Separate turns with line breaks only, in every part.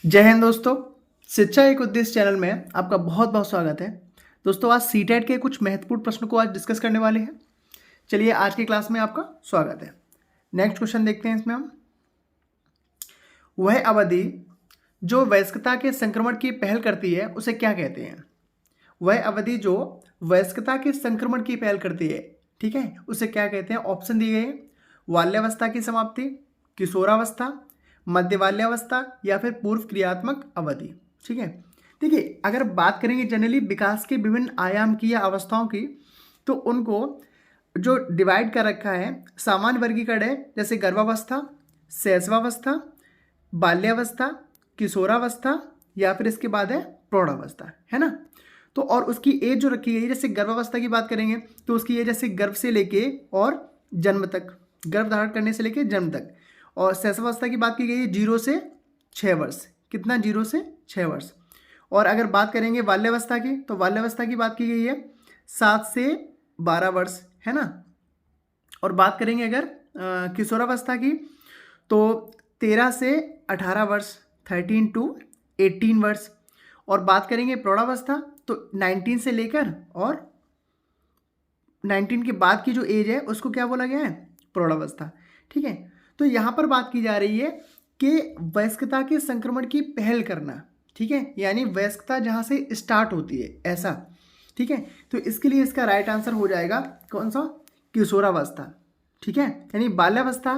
जय हिंद दोस्तों। शिक्षा एक उद्देश्य चैनल में आपका बहुत बहुत स्वागत है। दोस्तों आज सीटेट के कुछ महत्वपूर्ण प्रश्नों को आज डिस्कस करने वाले हैं। चलिए आज की क्लास में आपका स्वागत है। नेक्स्ट क्वेश्चन देखते हैं। इसमें हम वह अवधि जो वयस्कता के संक्रमण की पहल करती है उसे क्या कहते हैं। वह अवधि जो वयस्कता के संक्रमण की पहल करती है, ठीक है, उसे क्या कहते हैं। ऑप्शन दिए गए हैं, बाल्यावस्था की समाप्ति, किशोरावस्था, मध्य बाल्यावस्था या फिर पूर्व क्रियात्मक अवधि। ठीक है, देखिए अगर बात करेंगे जनरली विकास के विभिन्न आयाम की या अवस्थाओं की, तो उनको जो डिवाइड कर रखा है सामान्य वर्गीकरण है, जैसे गर्भावस्था, शैशवावस्था, बाल्यावस्था, किशोरावस्था या फिर इसके बाद है प्रौढ़ावस्था, है ना। तो और उसकी एज जो रखी गई है, जैसे गर्भावस्था की बात करेंगे तो उसकी एज जैसे गर्भ से लेके और जन्म तक, गर्भ धारण करने से लेके जन्म तक। और शैशवावस्था की बात की गई है 0 से 6 वर्ष। कितना? 0 से 6 वर्ष। और अगर बात करेंगे बाल्यावस्था की, तो बाल्यावस्था की बात की गई है 7 से 12 वर्ष, है ना। और बात करेंगे अगर किशोरावस्था की, तो 13 से 18 वर्ष, 13 टू 18 वर्ष। और बात करेंगे प्रौढ़ावस्था, तो 19 से लेकर और 19 के बाद की जो एज है उसको क्या बोला गया है? प्रौढ़ावस्था। ठीक है, तो यहाँ पर बात की जा रही है कि वयस्कता के संक्रमण की पहल करना, ठीक है, यानी वयस्कता जहाँ से स्टार्ट होती है ऐसा। ठीक है, तो इसके लिए इसका राइट आंसर हो जाएगा कौन सा? किशोरावस्था। ठीक है, यानी बाल्यावस्था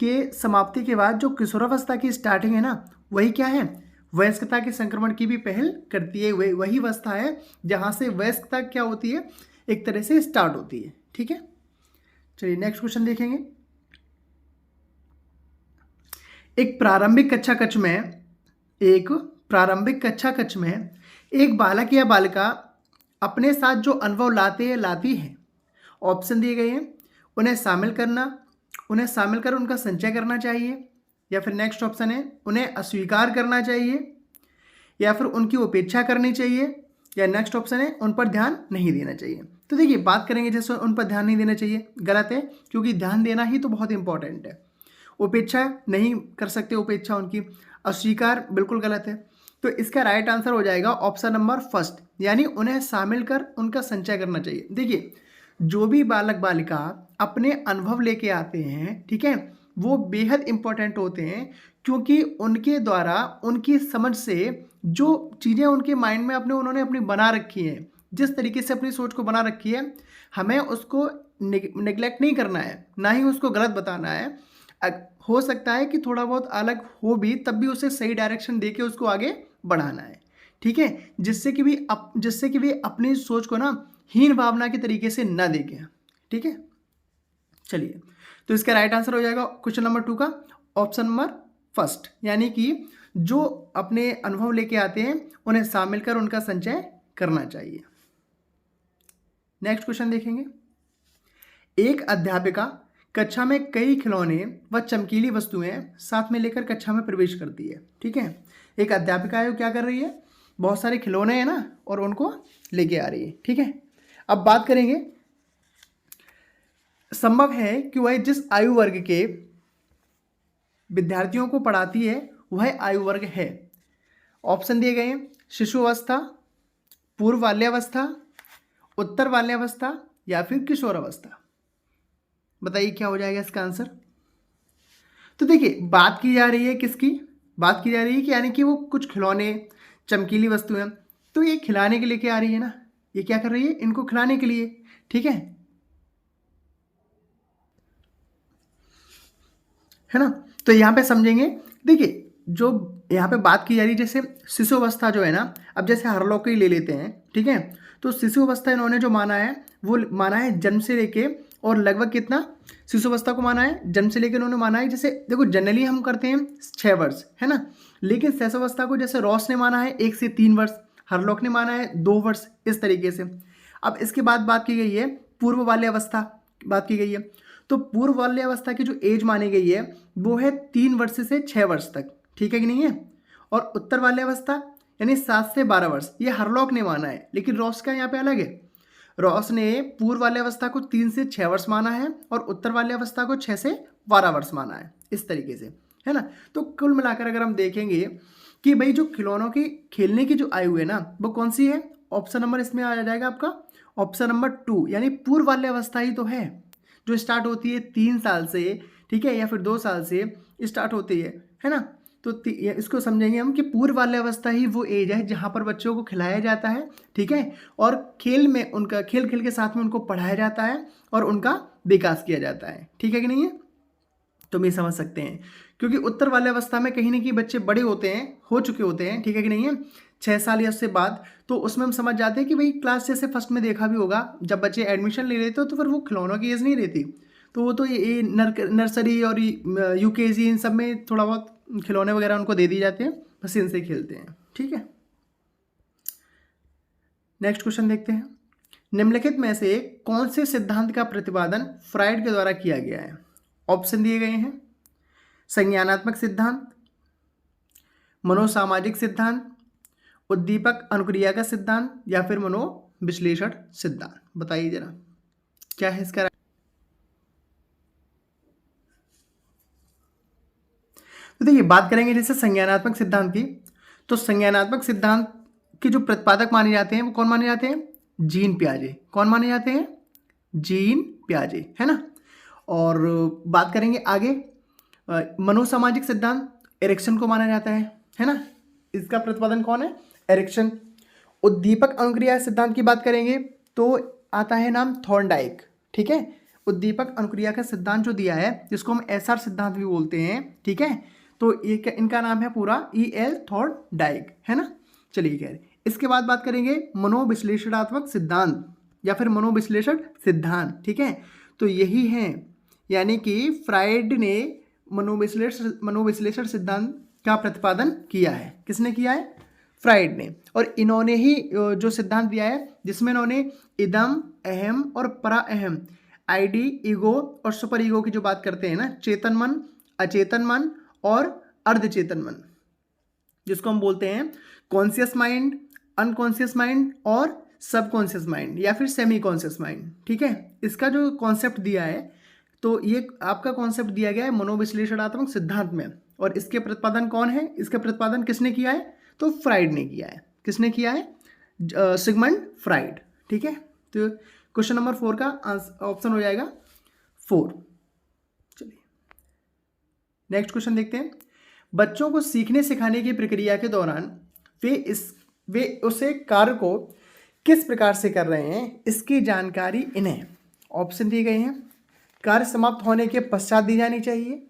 के समाप्ति के बाद जो किशोरावस्था की स्टार्टिंग है ना, वही क्या है? वयस्कता के संक्रमण की भी पहल करती है। वही अवस्था है जहाँ से वयस्कता क्या होती है, एक तरह से स्टार्ट होती है। ठीक है, चलिए नेक्स्ट क्वेश्चन देखेंगे। एक प्रारंभिक कक्षा कक्ष में एक बालक या बालिका अपने साथ जो अनुभव लाते या लाती है, ऑप्शन दिए गए हैं, उन्हें शामिल कर उनका संचय करना चाहिए, या फिर नेक्स्ट ऑप्शन है उन्हें अस्वीकार करना चाहिए, या फिर उनकी उपेक्षा करनी चाहिए, या नेक्स्ट ऑप्शन है उन पर ध्यान नहीं देना चाहिए। तो देखिए बात करेंगे जैसे उन पर ध्यान नहीं देना चाहिए, गलत है, क्योंकि ध्यान देना ही तो बहुत इंपॉर्टेंट है। उपेक्षा नहीं कर सकते, उपेक्षा उनकी। अस्वीकार बिल्कुल गलत है। तो इसका राइट आंसर हो जाएगा ऑप्शन नंबर फर्स्ट, यानी उन्हें शामिल कर उनका संचय करना चाहिए। देखिए जो भी बालक बालिका अपने अनुभव लेके आते हैं, ठीक है, वो बेहद इंपॉर्टेंट होते हैं, क्योंकि उनके द्वारा उनकी समझ से जो चीज़ें उनके माइंड में उन्होंने अपनी बना रखी हैं, जिस तरीके से अपनी सोच को बना रखी है, हमें उसको नेग्लेक्ट नहीं करना है, ना ही उसको गलत बताना है। हो सकता है कि थोड़ा बहुत अलग हो भी, तब भी उसे सही डायरेक्शन दे के उसको आगे बढ़ाना है। ठीक है, जिससे कि वे अपनी सोच को ना हीन भावना के तरीके से ना देखें। ठीक है, चलिए तो इसका राइट आंसर हो जाएगा क्वेश्चन नंबर 2 का ऑप्शन नंबर फर्स्ट, यानी कि जो अपने अनुभव लेके आते हैं उन्हें शामिल कर उनका संचय करना चाहिए। नेक्स्ट क्वेश्चन देखेंगे। एक अध्यापिका कक्षा में कई खिलौने व चमकीली वस्तुएं साथ में लेकर कक्षा में प्रवेश करती है। ठीक है, एक अध्यापिका है, वो क्या कर रही है? बहुत सारे खिलौने हैं ना, और उनको लेके आ रही है। ठीक है, अब बात करेंगे, संभव है कि वह जिस आयु वर्ग के विद्यार्थियों को पढ़ाती है वह आयु वर्ग है। ऑप्शन दिए गए हैं, शिशु अवस्था, पूर्व बाल्यावस्था, उत्तर बाल्यावस्था या फिर किशोर अवस्था। बताइए क्या हो जाएगा इसका आंसर। तो देखिए बात की जा रही है किसकी? बात की जा रही है कि यानी कि वो कुछ खिलौने, चमकीली वस्तुएं, तो ये खिलाने के लिए क्या आ रही है ना, ये क्या कर रही है? इनको खिलाने के लिए। ठीक है ना। तो यहाँ पे समझेंगे, देखिए जो यहाँ पे बात की जा रही है, जैसे शिशु अवस्था जो है ना, अब जैसे हरलोक ही ले लेते हैं। ठीक है, तो शिशु अवस्था इन्होंने जो माना है वो माना है जन्म से लेके, और लगभग कितना शिशु अवस्था को माना है? जन्म से लेकर उन्होंने माना है, जैसे देखो जनरली हम करते हैं 6 वर्ष, है ना, लेकिन शैशवावस्था को जैसे रॉस ने माना है 1 से 3 वर्ष, हरलोक ने माना है 2 वर्ष, इस तरीके से। अब इसके बाद बात की गई है पूर्व बाल्यावस्था, बात की गई है, तो पूर्व बाल्यावस्था की जो एज मानी गई है वो है 3 वर्ष से 6 वर्ष तक। ठीक है कि नहीं है? और उत्तर बाल्यावस्था यानी 7 से 12 वर्ष, ये हरलॉक ने माना है, लेकिन रॉस का यहाँ पे अलग है। रॉस ने पूर्व बाल्यावस्था को 3 से 6 वर्ष माना है और उत्तर बाल्यावस्था को 6 से 12 वर्ष माना है, इस तरीके से, है ना। तो कुल मिलाकर अगर हम देखेंगे कि भाई जो खिलौनों की खेलने की जो आयु है ना वो कौन सी है। ऑप्शन नंबर इसमें आ जाएगा आपका ऑप्शन नंबर 2, यानी पूर्व बाल्यावस्था ही तो है, जो स्टार्ट होती है 3 साल से, ठीक है, या फिर 2 साल से स्टार्ट होती है ना। तो इसको समझेंगे हम कि पूर्व बाल्यावस्था ही वो एज है जहाँ पर बच्चों को खिलाया जाता है, ठीक है, और खेल में उनका खेल खेल के साथ में उनको पढ़ाया जाता है और उनका विकास किया जाता है, ठीक है कि नहीं है। तो हम ये समझ सकते हैं, क्योंकि उत्तर बाल्यावस्था में कहीं ना कहीं बच्चे बड़े होते हैं, हो चुके होते हैं, ठीक है कि नहीं है, 6 साल या उससे बाद। तो उसमें हम समझ जाते हैं कि भाई क्लास जैसे फर्स्ट में देखा भी होगा, जब बच्चे एडमिशन ले लेते हो तो फिर वो खिलौनों की एज नहीं रहती, तो वो तो ये नर्सरी और यूकेजी इन सब में थोड़ा बहुत खिलौने वगैरह उनको दे दिए जाते हैं, बस इनसे खेलते हैं, ठीक है। नेक्स्ट क्वेश्चन देखते हैं, निम्नलिखित में से कौन से सिद्धांत का प्रतिपादन फ्राइड के द्वारा किया गया है। ऑप्शन दिए गए हैं, संज्ञानात्मक सिद्धांत, मनोसामाजिक सिद्धांत, उद्दीपक अनुक्रिया का सिद्धांत, या फिर मनोविश्लेषण सिद्धांत। बताइए जरा क्या है इसका। तो देखिए बात करेंगे जैसे संज्ञानात्मक सिद्धांत की, तो संज्ञानात्मक सिद्धांत के जो प्रतिपादक माने जाते हैं वो कौन माने जाते हैं, जीन पियाजे। कौन माने जाते हैं, जीन पियाजे, है ना। और बात करेंगे आगे, मनोसामाजिक सिद्धांत एरिक्सन को माना जाता है ना। इसका प्रतिपादन कौन है, एरिक्सन। उद्दीपक अनुक्रिया सिद्धांत की बात करेंगे तो आता है नाम थॉर्नडाइक, ठीक है। उद्दीपक अनुक्रिया का सिद्धांत जो दिया है जिसको हम एसआर सिद्धांत भी बोलते हैं, ठीक है, तो ये इनका नाम है पूरा E.L. थॉर्नडाइक, है ना। चलिए खैर, इसके बाद बात करेंगे मनोविश्लेषणात्मक सिद्धांत या फिर मनोविश्लेषण सिद्धांत, ठीक है। तो यही है, यानी कि फ्राइड ने मनोविश्लेषण सिद्धांत का प्रतिपादन किया है। किसने किया है, फ्राइड ने। और इन्होंने ही जो सिद्धांत दिया है जिसमें इन्होंने इदम, अहम और परा अहम, आईडी, ईगो और सुपर ईगो की जो बात करते हैं ना, चेतन मन, अचेतन मन और अर्धचेतन मन, जिसको हम बोलते हैं कॉन्शियस माइंड, अनकॉन्शियस माइंड और सबकॉन्शियस माइंड या फिर सेमी कॉन्शियस माइंड, ठीक है। इसका जो कॉन्सेप्ट दिया है, तो ये आपका कॉन्सेप्ट दिया गया है मनोविश्लेषणात्मक सिद्धांत में। और इसके प्रतिपादन कौन है, इसका प्रतिपादन किसने किया है, तो फ्राइड ने किया है। किसने किया है, सिगमंड फ्राइड, ठीक है। तो क्वेश्चन नंबर 4 का ऑप्शन हो जाएगा 4। चलिए नेक्स्ट क्वेश्चन देखते हैं, बच्चों को सीखने सिखाने की प्रक्रिया के दौरान वे उसे कार्य को किस प्रकार से कर रहे हैं, इसकी जानकारी इन्हें। ऑप्शन दिए गए हैं, कार्य समाप्त होने के पश्चात दी जानी चाहिए,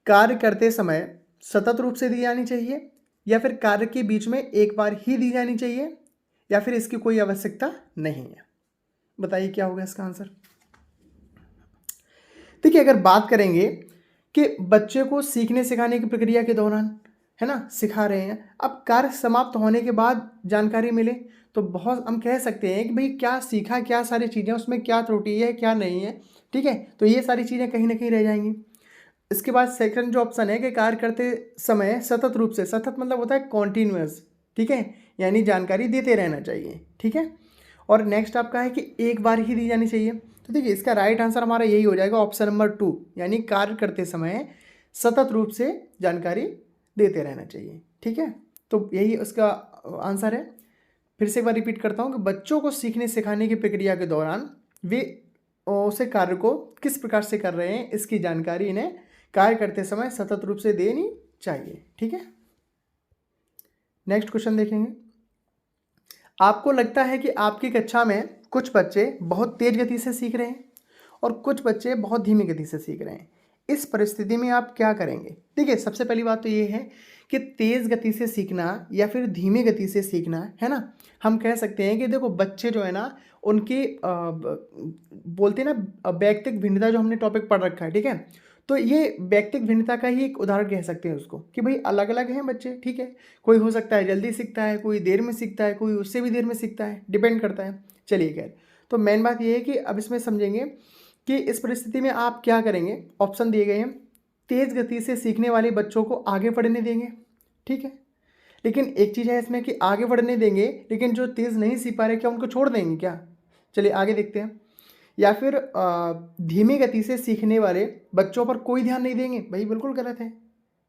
कार्य करते समय सतत रूप से दी जानी चाहिए, या फिर कार्य के बीच में एक बार ही दी जानी चाहिए, या फिर इसकी कोई आवश्यकता नहीं है। बताइए क्या होगा इसका आंसर। देखिए अगर बात करेंगे कि बच्चे को सीखने सिखाने की प्रक्रिया के दौरान, है ना, सिखा रहे हैं, अब कार्य समाप्त होने के बाद जानकारी मिले, तो बहुत हम कह सकते हैं कि भाई क्या सीखा, क्या सारी चीज़ें उसमें क्या त्रुटि है क्या नहीं है, ठीक है। तो ये सारी चीज़ें कहीं ना कहीं रह जाएंगी। इसके बाद सेकंड जो ऑप्शन है कि कार्य करते समय सतत रूप से, सतत मतलब होता है कॉन्टीन्यूअस, ठीक है, यानी जानकारी देते रहना चाहिए, ठीक है। और नेक्स्ट आपका है कि एक बार ही दी जानी चाहिए। तो देखिए इसका राइट आंसर हमारा यही हो जाएगा ऑप्शन नंबर 2, यानी कार्य करते समय सतत रूप से जानकारी देते रहना चाहिए, ठीक है। तो यही उसका आंसर है। फिर से एक बार रिपीट करता हूँ कि बच्चों को सीखने सिखाने की प्रक्रिया के दौरान वे उसे कार्य को किस प्रकार से कर रहे हैं, इसकी जानकारी इन्हें कार्य करते समय सतत रूप से देनी चाहिए, ठीक है। नेक्स्ट क्वेश्चन देखेंगे, आपको लगता है कि आपकी कक्षा में कुछ बच्चे बहुत तेज गति से सीख रहे हैं और कुछ बच्चे बहुत धीमी गति से सीख रहे हैं, इस परिस्थिति में आप क्या करेंगे। देखिए सबसे पहली बात तो ये है कि तेज़ गति से सीखना या फिर धीमी गति से सीखना, है ना, हम कह सकते हैं कि देखो बच्चे जो है ना उनकी बोलते हैं ना व्यक्तिगत भिन्नता, जो हमने टॉपिक पढ़ रखा है, ठीक है। तो ये व्यक्तिगत भिन्नता का ही एक उदाहरण कह सकते हैं उसको कि भाई अलग अलग हैं बच्चे, ठीक है। कोई हो सकता है जल्दी सीखता है, कोई देर में सीखता है, कोई उससे भी देर में सीखता है, डिपेंड करता है। चलिए खैर, तो मेन बात ये है कि अब इसमें समझेंगे कि इस परिस्थिति में आप क्या करेंगे। ऑप्शन दिए गए हैं, तेज़ गति से सीखने वाले बच्चों को आगे बढ़ने देंगे, ठीक है। लेकिन एक चीज़ है इसमें कि आगे बढ़ने देंगे, लेकिन जो तेज़ नहीं सीख पा रहे क्या उनको छोड़ देंगे क्या। चलिए आगे देखते हैं। या फिर धीमी गति से सीखने वाले बच्चों पर कोई ध्यान नहीं देंगे, भाई बिल्कुल गलत है,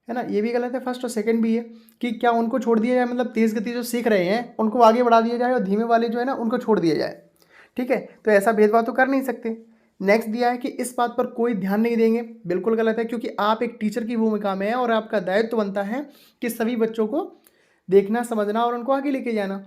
है ना, ये भी गलत है। फर्स्ट और सेकंड भी है कि क्या उनको छोड़ दिया जाए, मतलब तेज़ गति जो सीख रहे हैं उनको आगे बढ़ा दिया जाए और धीमे वाले जो है ना उनको छोड़ दिया जाए, ठीक है। तो ऐसा भेदभाव तो कर नहीं सकते। नेक्स्ट दिया है कि इस बात पर कोई ध्यान नहीं देंगे, बिल्कुल गलत है, क्योंकि आप एक टीचर की भूमिका में हैं और आपका दायित्व बनता है कि सभी बच्चों को देखना, समझना और उनको आगे लेके जाना।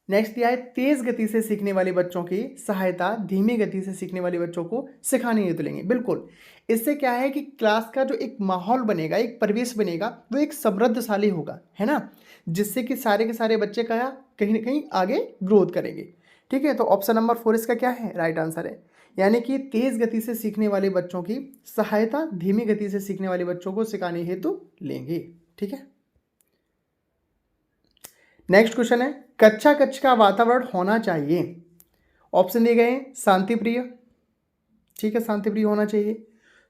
नेक्स्ट दिया है तेज गति से सीखने वाले बच्चों की सहायता धीमी गति से सीखने वाले बच्चों को सिखाने हेतु लेंगे। बिल्कुल, इससे क्या है कि क्लास का जो एक माहौल बनेगा, एक परिवेश बनेगा, वो एक समृद्धशाली होगा, है ना, जिससे कि सारे के सारे बच्चे का कहीं ना कहीं आगे ग्रोथ करेंगे, ठीक है। तो ऑप्शन नंबर 4 इसका क्या है, राइट आंसर है। यानी कि तेज गति से सीखने वाले बच्चों की सहायता धीमी गति से सीखने वाले बच्चों को सिखाने हेतु लेंगे, ठीक है। नेक्स्ट क्वेश्चन है कक्षा कक्ष का वातावरण होना चाहिए। ऑप्शन दिए गए हैं शांति प्रिय, ठीक है, शांति प्रिय होना चाहिए।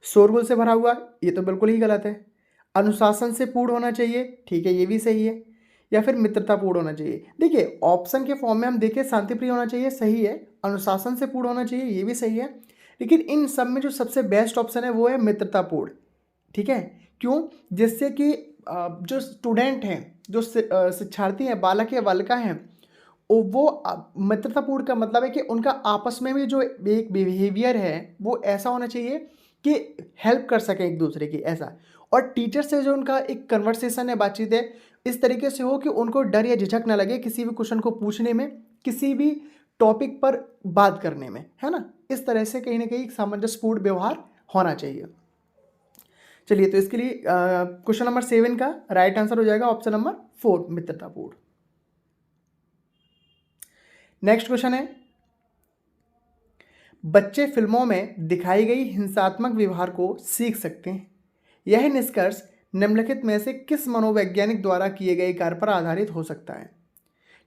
शोरगुल से भरा हुआ, ये तो बिल्कुल ही गलत है। अनुशासन से पूर्ण होना चाहिए, ठीक है, ये भी सही है। या फिर मित्रतापूर्ण होना चाहिए। देखिए ऑप्शन के फॉर्म में हम देखें शांति प्रिय होना चाहिए, सही है। अनुशासन से पूर्ण होना चाहिए, ये भी सही है। लेकिन इन सब में जो सबसे बेस्ट ऑप्शन है वो है मित्रतापूर्ण, ठीक है। क्यों, जिससे कि जो स्टूडेंट हैं, जो शिक्षार्थी हैं, बालक या बालिका हैं, वो मित्रतापूर्ण का मतलब है कि उनका आपस में भी जो एक बिहेवियर है वो ऐसा होना चाहिए कि हेल्प कर सकें एक दूसरे की, ऐसा। और टीचर से जो उनका एक कन्वर्सेशन है, बातचीत है, इस तरीके से हो कि उनको डर या झिझक ना लगे किसी भी क्वेश्चन को पूछने में, किसी भी टॉपिक पर बात करने में, है ना। इस तरह से कहीं ना कहीं सामंजस्यपूर्ण व्यवहार होना चाहिए। चलिए, तो इसके लिए क्वेश्चन नंबर 7 का राइट आंसर हो जाएगा ऑप्शन नंबर 4, मित्रतापूर्ण। नेक्स्ट क्वेश्चन है बच्चे फिल्मों में दिखाई गई हिंसात्मक व्यवहार को सीख सकते हैं। यह निष्कर्ष निम्नलिखित में से किस मनोवैज्ञानिक द्वारा किए गए कार्य पर आधारित हो सकता है,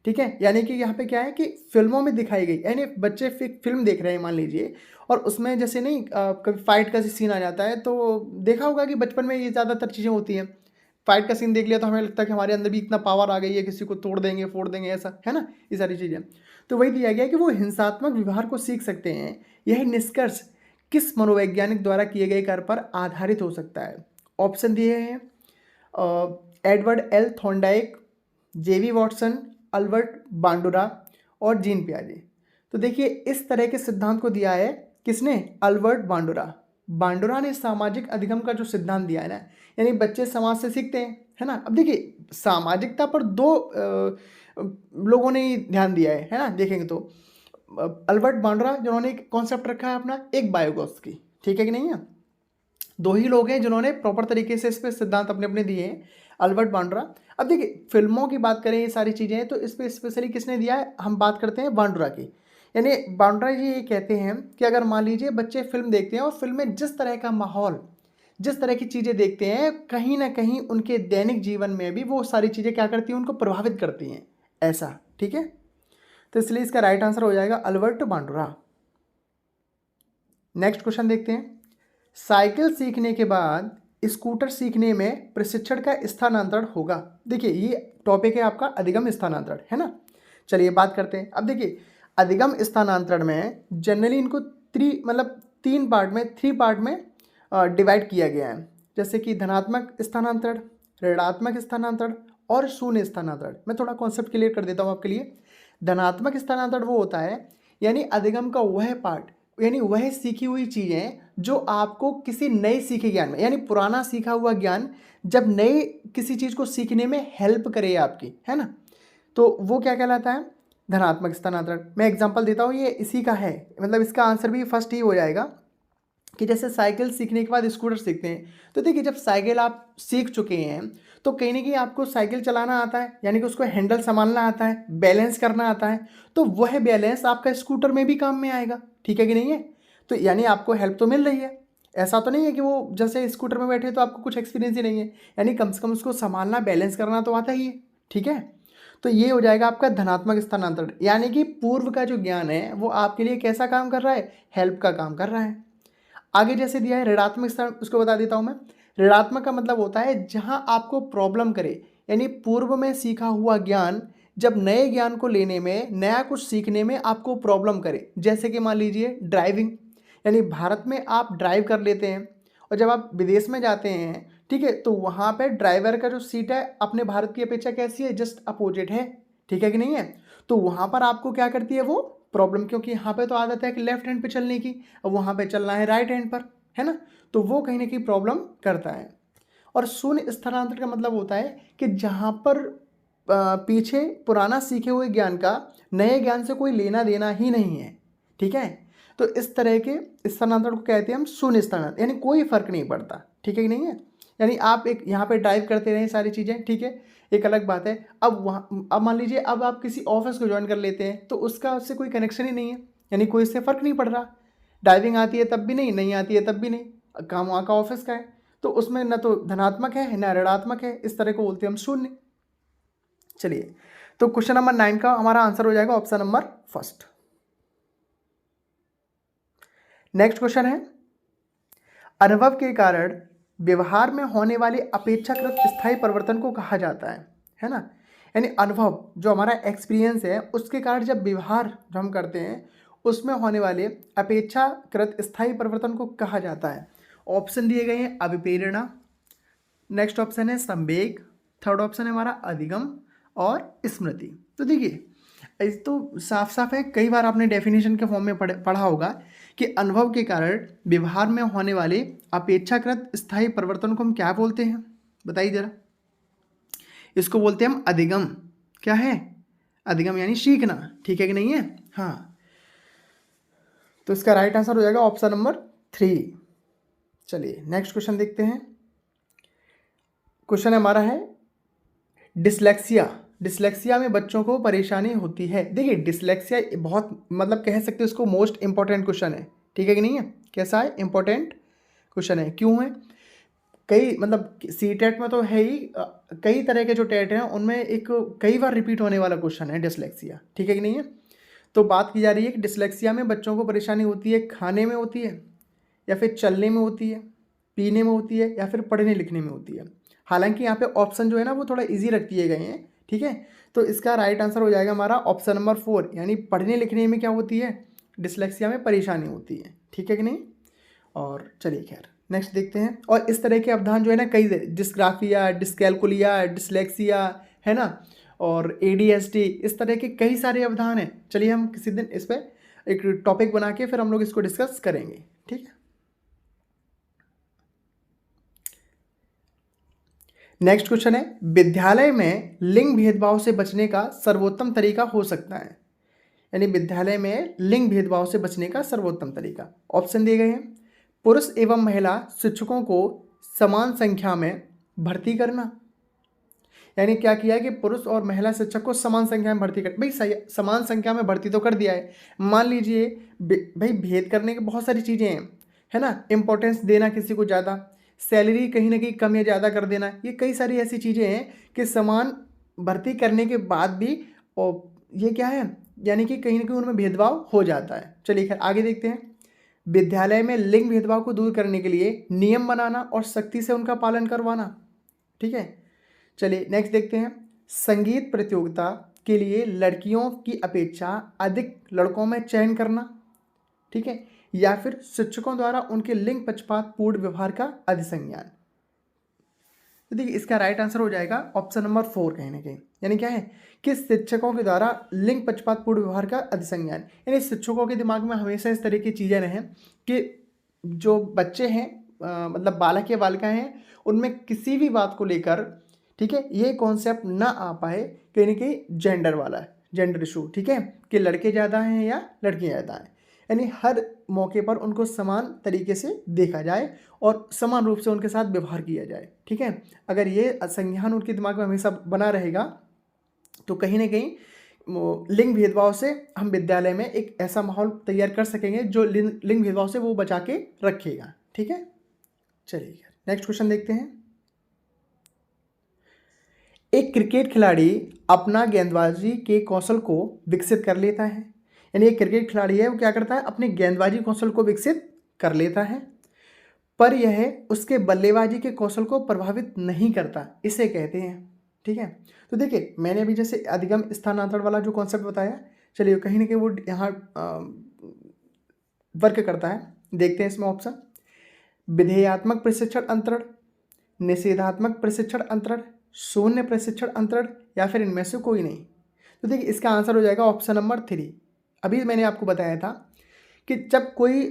ठीक है। यानी कि यहाँ पे क्या है कि फिल्मों में दिखाई गई, यानी बच्चे फिल्म देख रहे हैं मान लीजिए, और उसमें जैसे नहीं कभी फाइट का सीन आ जाता है, तो देखा होगा कि बचपन में ये ज़्यादातर चीज़ें होती हैं। फाइट का सीन देख लिया तो हमें लगता है कि हमारे अंदर भी इतना पावर आ गई है, किसी को तोड़ देंगे, फोड़ देंगे, ऐसा, है ना, ये सारी चीज़ें। तो वही दिया गया कि वो हिंसात्मक व्यवहार को सीख सकते हैं। यह निष्कर्ष किस मनोवैज्ञानिक द्वारा किए गए कार्य पर आधारित हो सकता है। ऑप्शन दिए हैं एडवर्ड एल थॉर्नडाइक, जेवी वॉटसन, अल्बर्ट बांडुरा और जीन पियाजे। तो देखिए इस तरह के सिद्धांत को दिया है किसने, अल्बर्ट बांडुरा। बांडुरा ने सामाजिक अधिगम का जो सिद्धांत दिया है ना, यानी बच्चे समाज से सीखते हैं, है ना। अब देखिए सामाजिकता पर दो लोगों ने ही ध्यान दिया है ना, देखेंगे तो अल्बर्ट बांडुरा जिन्होंने एक कॉन्सेप्ट रखा है अपना, एक बायोगॉस की, ठीक है कि नहीं है। दो ही लोग हैं जिन्होंने प्रॉपर तरीके से इस पर सिद्धांत अपने अपने दिए हैं, अल्बर्ट बांडुरा। अब देखिए फिल्मों की बात करें, ये सारी चीज़ें हैं, तो इस पर स्पेशली किसने दिया है, हम बात करते हैं बांडुरा की। यानी बांडुरा जी ये कहते हैं कि अगर मान लीजिए बच्चे फिल्म देखते हैं और फिल्म में जिस तरह का माहौल, जिस तरह की चीज़ें देखते हैं, कहीं ना कहीं उनके दैनिक जीवन में भी वो सारी चीज़ें क्या करती हैं, उनको प्रभावित करती हैं, ऐसा, ठीक है। तो इसलिए इसका राइट आंसर हो जाएगा अल्बर्ट बांडुरा। नेक्स्ट क्वेश्चन देखते हैं साइकिल सीखने के बाद स्कूटर सीखने में प्रशिक्षण का स्थानांतरण होगा। देखिए ये टॉपिक है आपका अधिगम स्थानांतरण, है ना। चलिए बात करते हैं। अब देखिए अधिगम स्थानांतरण में जनरली इनको तीन पार्ट में डिवाइड किया गया है, जैसे कि धनात्मक स्थानांतरण, ऋणात्मक स्थानांतरण और शून्य स्थानांतरण। मैं थोड़ा कॉन्सेप्ट क्लियर कर देता हूँ आपके लिए। धनात्मक स्थानांतरण वो होता है यानी अधिगम का वह पार्ट, यानी वह सीखी हुई चीज़ें जो आपको किसी नए सीखे ज्ञान में, यानी पुराना सीखा हुआ ज्ञान जब नए किसी चीज़ को सीखने में हेल्प करे आपकी, है ना, तो वो क्या कहलाता है, धनात्मक स्थानांतरण। मैं एग्जांपल देता हूँ, ये इसी का है, मतलब इसका आंसर भी फर्स्ट ही हो जाएगा कि जैसे साइकिल सीखने के बाद स्कूटर सीखते हैं। तो देखिए जब साइकिल आप सीख चुके हैं तो कहीं ना कहीं आपको साइकिल चलाना आता है, यानी कि उसको हैंडल संभालना आता है, बैलेंस करना आता है, तो वह बैलेंस आपका स्कूटर में भी काम में आएगा, ठीक है कि नहीं है। तो यानी आपको हेल्प तो मिल रही है, ऐसा तो नहीं है कि वो जैसे स्कूटर में बैठे तो आपको कुछ एक्सपीरियंस ही नहीं है, यानी कम से कम उसको संभालना, बैलेंस करना तो आता ही है, ठीक है। तो ये हो जाएगा आपका धनात्मक स्थानांतरण, यानी कि पूर्व का जो ज्ञान है वो आपके लिए कैसा काम कर रहा है, हेल्प का काम कर रहा है। आगे जैसे दिया है ऋणात्मक स्थान, उसको बता देता हूँ मैं। ऋणात्मक का मतलब होता है जहां आपको प्रॉब्लम करे, यानी पूर्व में सीखा हुआ ज्ञान जब नए ज्ञान को लेने में, नया कुछ सीखने में आपको प्रॉब्लम करे। जैसे कि मान लीजिए ड्राइविंग, यानी भारत में आप ड्राइव कर लेते हैं और जब आप विदेश में जाते हैं ठीक है। तो वहाँ पे ड्राइवर का जो सीट है अपने भारत की अपेक्षा कैसी है, जस्ट अपोजिट है, ठीक है कि नहीं है। तो वहाँ पर आपको क्या करती है वो प्रॉब्लम, क्योंकि यहाँ पे तो आदत है कि लेफ्ट हैंड पे चलने की, अब वहाँ पे चलना है राइट हैंड पर, है ना। तो वो कहीं ना कहीं प्रॉब्लम करता है। और शून्य स्थानांतरण का मतलब होता है कि जहाँ पर पीछे पुराना सीखे हुए ज्ञान का नए ज्ञान से कोई लेना देना ही नहीं है, ठीक है। तो इस तरह के स्थानांतरण को कहते हैं हम शून्य स्थानांतरण, यानी कोई फर्क नहीं पड़ता, ठीक है कि नहीं है। यानी आप एक यहाँ पे ड्राइव करते रहें सारी चीज़ें, ठीक है, एक अलग बात है। अब मान लीजिए अब आप किसी ऑफिस को ज्वाइन कर लेते हैं तो उसका उससे कोई कनेक्शन ही नहीं है, यानी कोई इससे फ़र्क नहीं पड़ रहा। ड्राइविंग आती है तब भी नहीं, नहीं आती है तब भी नहीं, काम वहाँ का ऑफिस का है, तो उसमें न तो धनात्मक है न ऋणात्मक है, इस तरह को बोलते हैं हम शून्य। चलिए, तो क्वेश्चन नंबर 9 का हमारा आंसर हो जाएगा option number first. Next question है, अनुभव के कारण व्यवहार में होने वाले अपेक्षाकृत स्थायी परिवर्तन को कहा जाता है ना। यानी अनुभव जो हमारा एक्सपीरियंस है उसके कारण जब व्यवहार जो हम करते हैं उसमें होने वाले अपेक्षाकृत स्थायी परिवर्तन को कहा जाता है। ऑप्शन दिए गए हैं अभिप्रेरणा, नेक्स्ट ऑप्शन है संवेग, थर्ड ऑप्शन है हमारा अधिगम और स्मृति। तो देखिए इस तो साफ साफ है, कई बार आपने डेफिनेशन के फॉर्म में पढ़ा होगा कि अनुभव के कारण व्यवहार में होने वाले अपेक्षाकृत स्थायी परिवर्तन को हम क्या बोलते हैं, बताइए जरा। इसको बोलते हैं हम अधिगम। क्या है? अधिगम यानी सीखना, ठीक है कि नहीं है। हाँ, तो इसका राइट आंसर हो जाएगा ऑप्शन नंबर 3। चलिए नेक्स्ट क्वेश्चन देखते हैं। क्वेश्चन हमारा है डिसलेक्सिया। डिसलेक्सिया में बच्चों को परेशानी होती है। देखिए डिसलेक्सिया बहुत मतलब कह सकते हैं इसको मोस्ट इंपॉर्टेंट क्वेश्चन है, ठीक है कि नहीं है। कैसा है? इंपॉर्टेंट क्वेश्चन है। क्यों है? कई मतलब सीटेट में तो है ही, कई तरह के जो टेट हैं उनमें एक कई बार रिपीट होने वाला क्वेश्चन है डिसलेक्सिया, ठीक है कि नहीं है। तो बात की जा रही है कि डिसलेक्सिया में बच्चों को परेशानी होती है, खाने में होती है या फिर चलने में होती है, पीने में होती है या फिर पढ़ने लिखने में होती है। हालांकि यहाँ पे ऑप्शन जो है ना वो थोड़ा इजी रख दिए गए हैं, ठीक है। तो इसका राइट आंसर हो जाएगा हमारा ऑप्शन नंबर 4, यानी पढ़ने लिखने में क्या होती है, डिसलेक्सिया में परेशानी होती है, ठीक है कि नहीं। और चलिए खैर नेक्स्ट देखते हैं। और इस तरह के अवधान जो है ना कई, डिस्ग्राफिया, डिस्कैलकुलिया, डिसलेक्सिया, है ना, और ADHD, इस तरह के कई सारे अवधान हैं। चलिए हम किसी दिन इस पर एक टॉपिक बना के फिर हम लोग इसको डिस्कस करेंगे, ठीक है। नेक्स्ट क्वेश्चन है, विद्यालय में लिंग भेदभाव से बचने का सर्वोत्तम तरीका हो सकता है। यानी विद्यालय में लिंग भेदभाव से बचने का सर्वोत्तम तरीका, ऑप्शन दिए गए हैं। पुरुष एवं महिला शिक्षकों को समान संख्या में भर्ती करना। यानी क्या किया है कि पुरुष और महिला शिक्षक को समान संख्या में भर्ती कर, भाई सही समान संख्या में भर्ती तो कर दिया है। मान लीजिए भाई भेद करने की बहुत सारी चीज़ें हैं, है ना, इंपॉर्टेंस देना किसी को ज़्यादा, सैलरी कहीं ना कहीं कम या ज़्यादा कर देना, ये कई सारी ऐसी चीज़ें हैं कि समान भर्ती करने के बाद भी और ये क्या है, यानी कि कहीं ना कहीं उनमें भेदभाव हो जाता है। चलिए खैर आगे देखते हैं। विद्यालय में लिंग भेदभाव को दूर करने के लिए नियम बनाना और सख्ती से उनका पालन करवाना, ठीक है। चलिए नेक्स्ट देखते हैं। संगीत प्रतियोगिता के लिए लड़कियों की अपेक्षा अधिक लड़कों में चयन करना, ठीक है, या फिर शिक्षकों द्वारा उनके लिंग पक्षपात पूर्ण व्यवहार का अधिसंज्ञान। तो देखिए इसका राइट आंसर हो जाएगा ऑप्शन नंबर 4 कहीं ना कहीं। यानी क्या है कि शिक्षकों के द्वारा लिंग पक्षपात पूर्ण व्यवहार का अधिसंज्ञान, यानी शिक्षकों के दिमाग में हमेशा इस तरह की चीज़ें रहें कि जो बच्चे हैं मतलब बालक या बालिका हैं उनमें किसी भी बात को लेकर, ठीक है, ये कॉन्सेप्ट ना आ पाए कहीं ना कहीं जेंडर वाला, जेंडर इशू, ठीक है, कि लड़के ज़्यादा हैं या लड़कियाँ ज़्यादा हैं। यानी हर मौके पर उनको समान तरीके से देखा जाए और समान रूप से उनके साथ व्यवहार किया जाए, ठीक है। अगर ये संज्ञान उनके दिमाग में हमेशा बना रहेगा तो कहीं ना कहीं लिंग भेदभाव से हम विद्यालय में एक ऐसा माहौल तैयार कर सकेंगे जो लिंग भेदभाव से वो बचा के रखेगा, ठीक है। चलिए नेक्स्ट क्वेश्चन देखते हैं। एक क्रिकेट खिलाड़ी अपना गेंदबाजी के कौशल को विकसित कर लेता है। यानी एक क्रिकेट खिलाड़ी है वो क्या करता है, अपने गेंदबाजी कौशल को विकसित कर लेता है, पर यह उसके बल्लेबाजी के कौशल को प्रभावित नहीं करता, इसे कहते हैं, ठीक है। तो देखिए मैंने अभी जैसे अधिगम स्थानांतरण वाला जो कॉन्सेप्ट बताया, चलिए कहीं ना कहीं वो यहाँ वर्क करता है। देखते हैं इसमें ऑप्शन, विधेयात्मक प्रशिक्षण अंतरण, निषेधात्मक प्रशिक्षण अंतरण, शून्य प्रशिक्षण अंतरण, या फिर इनमें से कोई नहीं? तो देखिए इसका आंसर हो जाएगा ऑप्शन नंबर 3। अभी मैंने आपको बताया था कि जब कोई,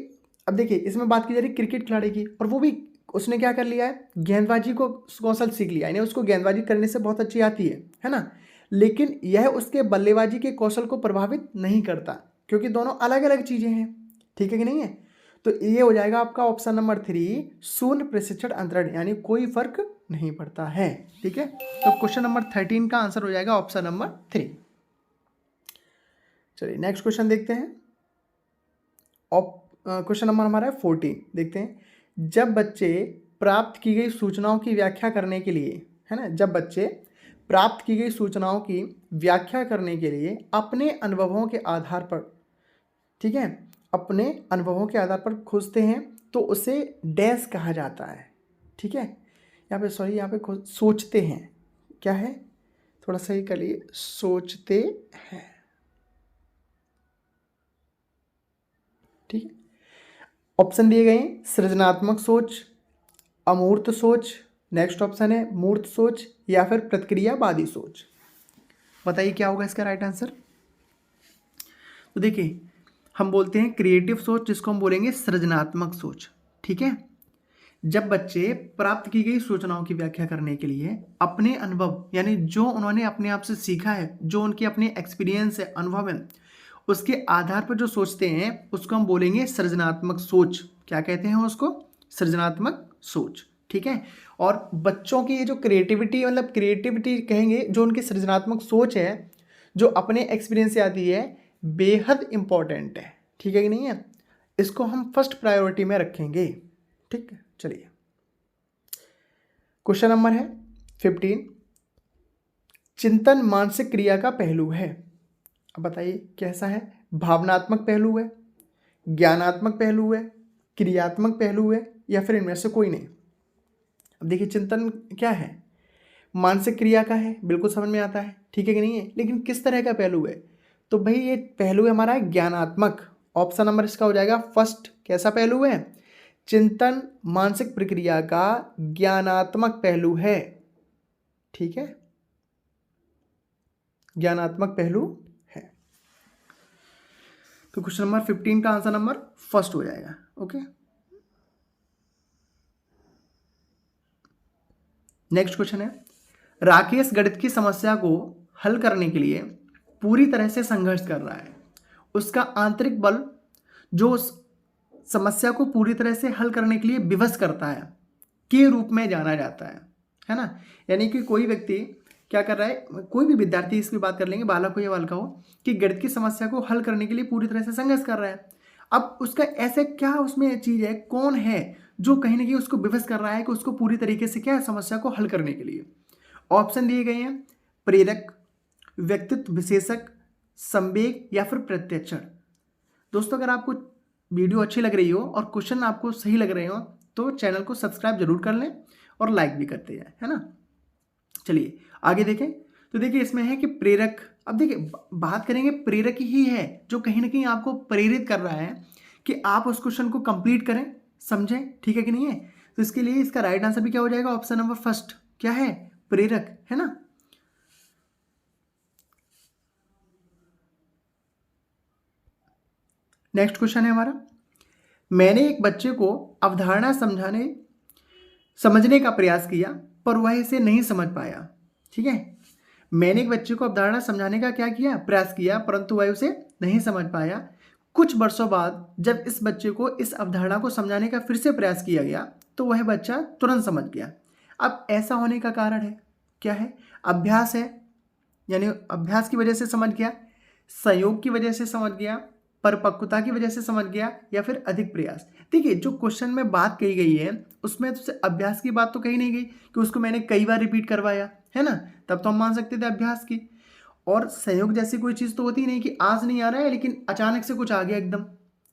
अब देखिए इसमें बात की जा रही है क्रिकेट खिलाड़ी की, और वो भी उसने क्या कर लिया है, गेंदबाजी को कौशल सीख लिया, यानी उसको गेंदबाजी करने से बहुत अच्छी आती है ना, लेकिन यह उसके बल्लेबाजी के कौशल को प्रभावित नहीं करता, क्योंकि दोनों अलग अलग चीज़ें हैं। ठीक है कि नहीं है? तो ये हो जाएगा आपका ऑप्शन नंबर 3, शून्य प्रशिक्षण अंतरण, यानी कोई फर्क नहीं पड़ता है। ठीक है, तो क्वेश्चन नंबर 13 का आंसर हो जाएगा ऑप्शन नंबर 3। चलिए नेक्स्ट क्वेश्चन देखते हैं। क्वेश्चन नंबर हमारा है 14, देखते हैं। जब बच्चे प्राप्त की गई सूचनाओं की व्याख्या करने के लिए, है ना, जब बच्चे प्राप्त की गई सूचनाओं की व्याख्या करने के लिए अपने अनुभवों के आधार पर, ठीक है, अपने अनुभवों के आधार पर खोजते हैं, तो उसे डैश कहा जाता है। ठीक है, यहाँ पे सॉरी, यहाँ पे सोचते हैं, क्या है, थोड़ा सही कर लिए, सोचते हैं। ठीक है, ऑप्शन दिए गए हैं, सृजनात्मक सोच, अमूर्त सोच, नेक्स्ट ऑप्शन है मूर्त सोच, या फिर प्रतिक्रियावादी सोच। बताइए क्या होगा इसका राइट आंसर। तो देखिए हम बोलते हैं क्रिएटिव सोच, जिसको हम बोलेंगे सृजनात्मक सोच। ठीक है, जब बच्चे प्राप्त की गई सूचनाओं की व्याख्या करने के लिए अपने अनुभव, यानी जो उन्होंने अपने आप से सीखा है, जो उनके अपने एक्सपीरियंस है, अनुभव है, उसके आधार पर जो सोचते हैं उसको हम बोलेंगे सृजनात्मक सोच। क्या कहते हैं उसको? सृजनात्मक सोच। ठीक है, और बच्चों की ये जो क्रिएटिविटी, मतलब क्रिएटिविटी कहेंगे, जो उनकी सृजनात्मक सोच है, जो अपने एक्सपीरियंस से आती है, बेहद इंपॉर्टेंट है। ठीक है कि नहीं है? इसको हम फर्स्ट प्रायोरिटी में रखेंगे। ठीक है, चलिए क्वेश्चन नंबर है 15, चिंतन मानसिक क्रिया का पहलू है। अब बताइए कैसा है? भावनात्मक पहलू है, ज्ञानात्मक पहलू है, क्रियात्मक पहलू है, या फिर इनमें से कोई नहीं? अब देखिए चिंतन क्या है, मानसिक क्रिया का है, बिल्कुल समझ में आता है। ठीक है कि नहीं है? लेकिन किस तरह का पहलू है? तो भाई ये पहलू है हमारा ज्ञानात्मक। ऑप्शन नंबर इसका हो जाएगा फर्स्ट। कैसा पहलू है? चिंतन मानसिक प्रक्रिया का ज्ञानात्मक पहलू है। ठीक है, ज्ञानात्मक पहलू है। तो क्वेश्चन नंबर 15 का आंसर नंबर फर्स्ट हो जाएगा। ओके, नेक्स्ट क्वेश्चन है, राकेश गणित की समस्या को हल करने के लिए पूरी तरह से संघर्ष कर रहा है। उसका आंतरिक बल जो उस समस्या को पूरी तरह से हल करने के लिए विवश करता है के रूप में जाना जाता है ना। यानी कि कोई व्यक्ति क्या कर रहा है, कोई भी विद्यार्थी, इसकी बात कर लेंगे, बालक हो या बालिका हो, कि गणित की समस्या को हल करने के लिए पूरी तरह से संघर्ष कर रहा है। अब उसका ऐसे क्या उसमें चीज़ है, कौन है जो कहीं ना कहीं उसको विवश कर रहा है कि उसको पूरी तरीके से क्या है, समस्या को हल करने के लिए? ऑप्शन दिए गए हैं, प्रेरक, व्यक्तित्व विशेषक, संवेग, या फिर प्रत्यक्षण। दोस्तों अगर आपको वीडियो अच्छी लग रही हो और क्वेश्चन आपको सही लग रहे हो तो चैनल को सब्सक्राइब जरूर कर लें और लाइक भी करते हैं, है ना। चलिए आगे देखें। तो देखिए इसमें है कि प्रेरक। अब देखिए बात करेंगे, प्रेरक ही है जो कहीं ना कहीं आपको प्रेरित कर रहा है कि आप उस क्वेश्चन को कंप्लीट करें, समझें। ठीक है कि नहीं है? तो इसके लिए इसका राइट आंसर भी क्या हो जाएगा? Option number first. क्या है? प्रेरक, है ना। नेक्स्ट क्वेश्चन है हमारा, मैंने एक बच्चे को अवधारणा समझने का प्रयास किया पर वह इसे नहीं समझ पाया। ठीक है, मैंने एक बच्चे को अवधारणा समझाने का क्या किया, प्रयास किया, परंतु वह उसे नहीं समझ पाया। कुछ वर्षों बाद जब इस बच्चे को इस अवधारणा को समझाने का फिर से प्रयास किया गया तो वह बच्चा तुरंत समझ गया। अब ऐसा होने का कारण है क्या है? अभ्यास है, यानी अभ्यास की वजह से समझ गया, संयोग की वजह से समझ गया, परिपक्वता की वजह से समझ गया, या फिर अधिक प्रयास। देखिए जो क्वेश्चन में बात कही गई है उसमें तो अभ्यास की बात तो कही नहीं गई कि उसको मैंने कई बार रिपीट करवाया, है ना, तब तो हम मान सकते थे अभ्यास की। और संयोग जैसी कोई चीज़ तो होती नहीं कि आज नहीं आ रहा है लेकिन अचानक से कुछ आ गया एकदम।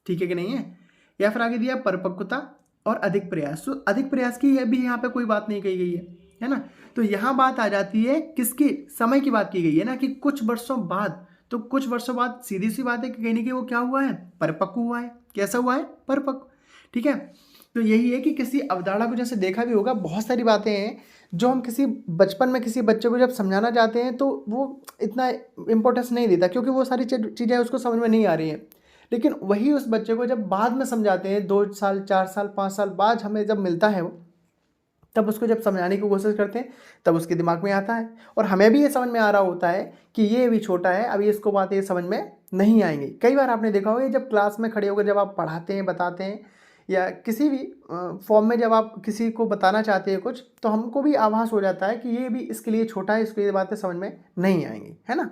ठीक है कि नहीं है? या फिर आगे दिया परिपक्वता और अधिक प्रयास। तो अधिक प्रयास की भी यहाँ पे कोई बात नहीं कही गई है ना। तो यहाँ बात आ जाती है किसकी? समय की बात की गई है ना, कि कुछ वर्षों बाद। तो कुछ वर्षों बाद सीधी सी बात है कि कहीं ना कहीं वो क्या हुआ है? परिपक्व हुआ है। कैसा हुआ है? परिपक्व। ठीक है, तो यही है कि किसी अवधारणा को जैसे देखा भी होगा, बहुत सारी बातें हैं जो हम किसी बचपन में किसी बच्चे को जब समझाना चाहते हैं तो वो इतना इम्पोर्टेंस नहीं देता, क्योंकि वो सारी चीज़ें उसको समझ में नहीं आ रही हैं। लेकिन वही उस बच्चे को जब बाद में समझाते हैं, 2 साल 4 साल 5 साल बाद हमें जब मिलता है वो, तब उसको जब समझाने की कोशिश करते हैं तब उसके दिमाग में आता है, और हमें भी ये समझ में आ रहा होता है कि ये अभी छोटा है, अभी इसको बातें ये समझ में नहीं आएंगी। कई बार आपने देखा होगा जब क्लास में खड़े होकर जब आप पढ़ाते हैं, बताते हैं, या किसी भी फॉर्म में जब आप किसी को बताना चाहते हैं कुछ, तो हमको भी आभास हो जाता है कि ये भी इसके लिए छोटा है, इसको ये बातें समझ में नहीं आएंगी, है ना।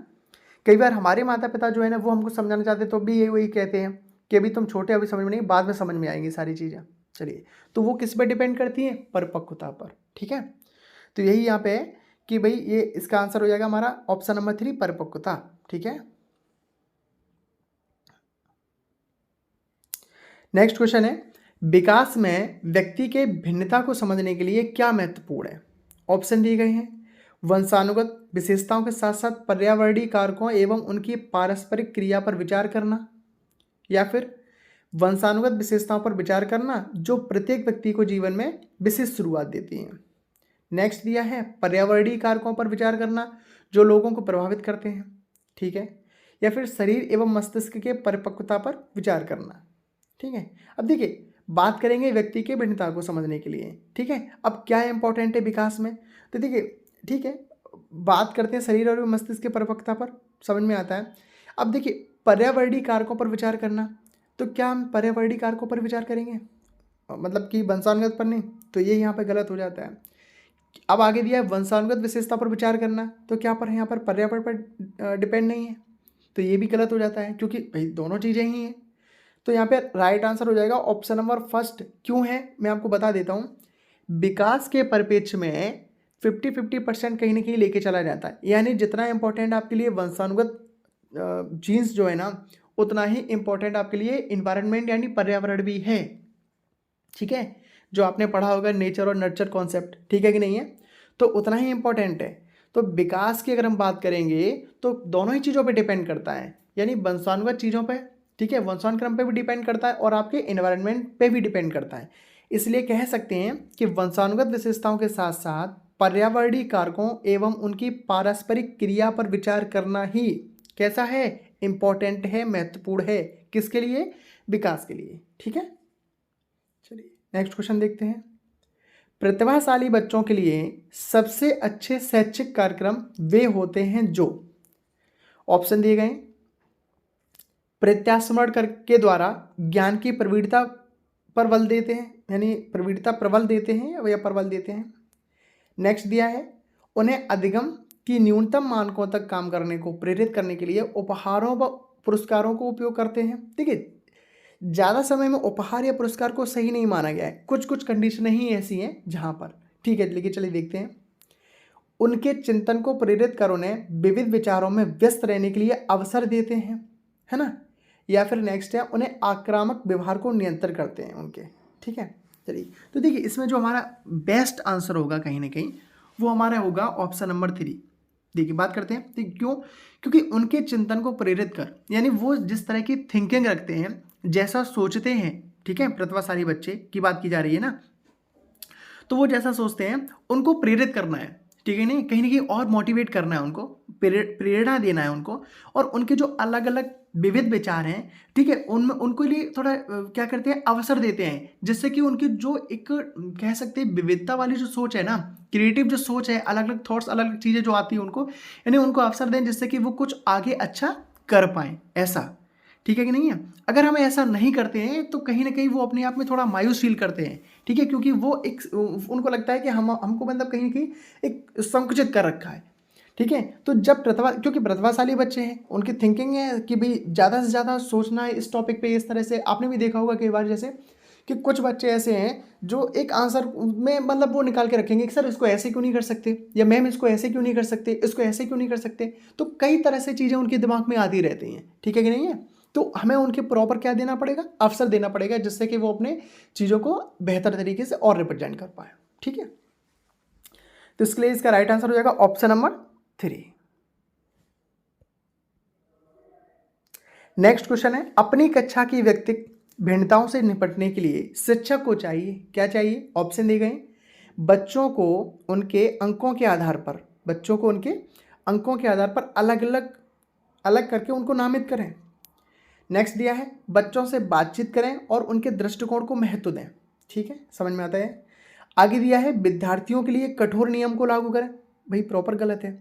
कई बार हमारे माता पिता जो है ना, वो हमको समझाना चाहते हैं तो भी ये वही कहते हैं कि अभी तुम छोटे, अभी समझ में नहीं, बाद में समझ में आएंगी सारी चीज़ें। चलिए, तो वो किस पर डिपेंड करती है? परिपक्वता पर। ठीक है, तो यही यहाँ पे है कि भाई ये इसका आंसर हो जाएगा हमारा ऑप्शन नंबर 3, परिपक्वता। ठीक है, नेक्स्ट क्वेश्चन है, विकास में व्यक्ति के भिन्नता को समझने के लिए क्या महत्वपूर्ण है? ऑप्शन दिए गए हैं, वंशानुगत विशेषताओं के साथ साथ पर्यावरणीय कारकों एवं उनकी पारस्परिक क्रिया पर विचार करना, या फिर वंशानुगत विशेषताओं पर विचार करना जो प्रत्येक व्यक्ति को जीवन में विशिष्ट शुरुआत देती हैं। नेक्स्ट दिया है, पर्यावरणीय कारकों पर विचार करना जो लोगों को प्रभावित करते हैं। ठीक है, या फिर शरीर एवं मस्तिष्क के परिपक्वता पर विचार करना। ठीक है, अब देखिए बात करेंगे व्यक्ति के भिन्नता को समझने के लिए। ठीक है, अब क्या इंपॉर्टेंट है विकास में, तो देखिए ठीक है, बात करते हैं शरीर और मस्तिष्क के परिपक्वता पर, समझ में आता है। अब देखिए पर्यावरणीय कारकों पर विचार करना, तो क्या हम पर्यावरणीय कारकों पर विचार करेंगे, मतलब कि वंशानुगत पर नहीं, तो ये यहाँ पर गलत हो जाता है। अब आगे दिया है वंशानुगत विशेषता पर विचार करना, तो क्या पर यहाँ पर पर्यावरण पर डिपेंड नहीं है, तो ये भी गलत हो जाता है, क्योंकि भाई दोनों चीज़ें ही हैं। तो यहाँ पे राइट आंसर हो जाएगा ऑप्शन नंबर फर्स्ट। क्यों है मैं आपको बता देता हूँ, विकास के परिप्रेक्ष्य में 50-50% कहीं ना कहीं लेके चला जाता है, यानी जितना इंपॉर्टेंट आपके लिए वंशानुगत जीन्स जो है ना, उतना ही इंपॉर्टेंट आपके लिए इन्वायरमेंट यानी पर्यावरण भी है। ठीक है, जो आपने पढ़ा होगा नेचर और नर्चर कॉन्सेप्ट, ठीक है कि नहीं है, तो उतना ही इंपॉर्टेंट है। तो विकास की अगर हम बात करेंगे तो दोनों ही चीज़ों पे डिपेंड करता है, यानी वंशानुगत चीज़ों पे, ठीक है, वंशानुक्रम पे भी डिपेंड करता है और आपके एनवायरनमेंट पे भी डिपेंड करता है। इसलिए कह सकते हैं कि वंशानुगत विशेषताओं के साथ साथ पर्यावरणीय कारकों एवं उनकी पारस्परिक क्रिया पर विचार करना ही कैसा है, इंपॉर्टेंट है, महत्वपूर्ण है, किसके लिए? विकास के लिए। ठीक है, चलिए नेक्स्ट क्वेश्चन देखते हैं। प्रतिभाशाली बच्चों के लिए सबसे अच्छे शैक्षिक कार्यक्रम वे होते हैं जो, ऑप्शन दिए गए, प्रत्यास्मरण के द्वारा ज्ञान की प्रवीणता पर बल देते हैं, यानी प्रवीणता प्रबल देते हैं या प्रबल देते हैं। नेक्स्ट दिया है, उन्हें अधिगम की न्यूनतम मानकों तक काम करने को प्रेरित करने के लिए उपहारों व पुरस्कारों को उपयोग करते हैं। देखिए ज़्यादा समय में उपहार या पुरस्कार को सही नहीं माना गया है, कुछ कुछ कंडीशनें ही ऐसी हैं जहाँ पर। ठीक है, लेकिन चलिए देखते हैं। उनके चिंतन को प्रेरित कर उन्हें विविध विचारों में व्यस्त रहने के लिए अवसर देते हैं, है ना, या फिर नेक्स्ट है, उन्हें आक्रामक व्यवहार को नियंत्रण करते हैं उनके। ठीक है, चलिए तो देखिए इसमें जो हमारा बेस्ट आंसर होगा कहीं ना कहीं वो हमारा होगा ऑप्शन नंबर 3। देखिए बात करते हैं, देखिए क्यों, क्योंकि उनके चिंतन को प्रेरित कर, यानी वो जिस तरह की थिंकिंग रखते हैं, जैसा सोचते हैं, ठीक है, प्रतिभाशाली बच्चे की बात की जा रही है ना, तो वो जैसा सोचते हैं उनको प्रेरित करना है, ठीक है, नहीं कहीं ना कहीं और मोटिवेट करना है उनको, प्रेरणा देना है उनको, और उनके जो अलग अलग विविध विचार हैं, ठीक है, उनमें उनको लिए थोड़ा क्या करते हैं, अवसर देते हैं, जिससे कि उनकी जो एक कह सकते हैं विविधता वाली जो सोच है ना, क्रिएटिव जो सोच है, अलग अलग थॉट्स, अलग अलग चीज़ें जो आती हैं उनको, यानी उनको अवसर दें जिससे कि वो कुछ आगे अच्छा कर पाएँ, ऐसा। ठीक है कि नहीं है, अगर हम ऐसा नहीं करते हैं तो कहीं ना कहीं वो अपने आप में थोड़ा मायूस फील करते हैं। ठीक है, क्योंकि वो एक उनको लगता है कि हमको मतलब कहीं ना कहीं एक संकुचित कर रखा है। ठीक है, तो जब क्योंकि प्रतिभाशाली बच्चे हैं, उनकी थिंकिंग है कि भाई ज़्यादा से ज़्यादा सोचना है इस टॉपिक पे, इस तरह से आपने भी देखा होगा कई बार, जैसे कि कुछ बच्चे ऐसे हैं जो एक आंसर में मतलब वो निकाल के रखेंगे कि सर इसको ऐसे क्यों नहीं कर सकते, या मैम इसको ऐसे क्यों नहीं कर सकते, इसको ऐसे क्यों नहीं कर सकते, तो कई तरह से चीज़ें उनके दिमाग में आती रहती हैं। ठीक है कि नहीं है, तो हमें उनके प्रॉपर क्या देना पड़ेगा, अवसर देना पड़ेगा, जिससे कि वो अपने चीज़ों को बेहतर तरीके से और रिप्रेजेंट कर पाए। ठीक है, तो इसके लिए इसका राइट आंसर हो जाएगा ऑप्शन नंबर 3। नेक्स्ट क्वेश्चन है, अपनी कक्षा की भिन्नताओं से निपटने के लिए शिक्षक को चाहिए, क्या चाहिए? ऑप्शन दिए गए, बच्चों को उनके अंकों के आधार पर, बच्चों को उनके अंकों के आधार पर अलग करके उनको नामित करें। नेक्स्ट दिया है, बच्चों से बातचीत करें और उनके दृष्टिकोण को महत्व दें। ठीक है, समझ में आता है। आगे दिया है, विद्यार्थियों के लिए कठोर नियम को लागू करें। भाई प्रॉपर गलत है।